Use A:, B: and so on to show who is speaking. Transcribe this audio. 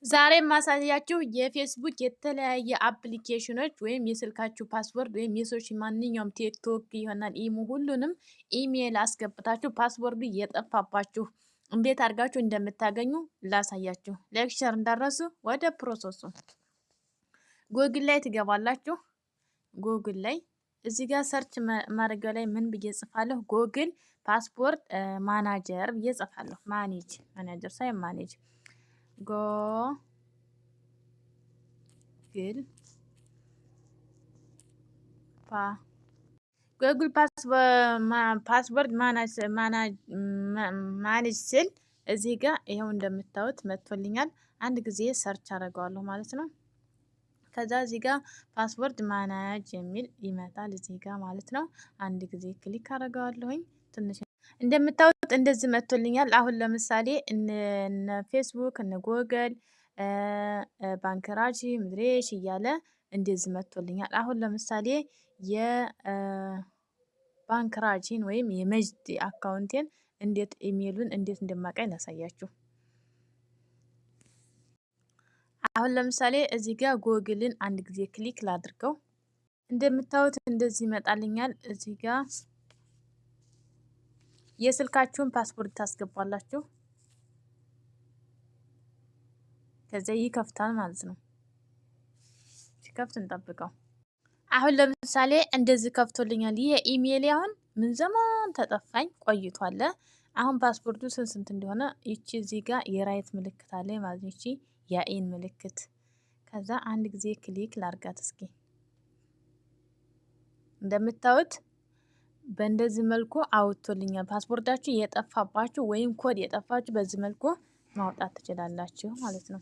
A: ዛሬ ማሳያችሁ የፌስቡክ የተለያየ አፕሊኬሽኖች ወይም የስልካችሁ ፓስወርድ ወይም የሰዎች ማንኛውም ቲክቶክ ይሆናል ኢሞ ሁሉንም ኢሜል አስገብታችሁ ፓስወርዱ እየጠፋባችሁ እንዴት አድርጋችሁ እንደምታገኙ ላሳያችሁ። ሌክቸር እንዳረሱ ወደ ፕሮሰሱ ጎግል ላይ ትገባላችሁ። ጎግል ላይ እዚህ ጋር ሰርች ማድረጊያ ላይ ምን ብዬ ጽፋለሁ? ጎግል ፓስፖርት ማናጀር ብዬ ጽፋለሁ። ማናጀር ሳይ ማኔጅ ጎግል ፓስወርድ ማኔጅ ስል እዚህ ጋር ይሄው እንደምታዩት መጥቶልኛል። አንድ ጊዜ ሰርች አደርገዋለሁ ማለት ነው። ከዛ እዚህ ጋር ፓስወርድ ማናጅ የሚል ይመጣል እዚህ ጋር ማለት ነው። አንድ ጊዜ ክሊክ አደርገዋለሁኝ። ትንሽ እንደምታዩት እንደዚህ መጥቶልኛል። አሁን ለምሳሌ እነ ፌስቡክ እነ ጎግል ባንክራጂ ምድሬሽ እያለ እንደዚህ መጥቶልኛል። አሁን ለምሳሌ የባንክራጂን ወይም የመጅድ አካውንቴን እንዴት ኢሜሉን እንዴት እንደማቀኝ ላሳያችሁ። አሁን ለምሳሌ እዚህ ጋር ጎግልን አንድ ጊዜ ክሊክ ላድርገው። እንደምታዩት እንደዚህ ይመጣልኛል። እዚህ ጋር የስልካችሁን ፓስፖርት ታስገባላችሁ። ከዛ ይከፍታል ማለት ነው። ሲከፍት እንጠብቀው። አሁን ለምሳሌ እንደዚህ ከፍቶልኛል። ይሄ ኢሜል አሁን ምን ዘመን ተጠፋኝ ቆይቷል። አሁን ፓስፖርቱ ስንት እንደሆነ ይቺ እዚህ ጋር የራይት ምልክት አለ ማለት ነው። ይቺ የኢን ምልክት ከዛ አንድ ጊዜ ክሊክ ላርጋት እስኪ። እንደምታዩት በእንደዚህ መልኩ አውጥቶልኛል። ፓስፖርታችሁ የጠፋባችሁ ወይም ኮድ የጠፋችሁ በዚህ መልኩ ማውጣት ትችላላችሁ ማለት ነው።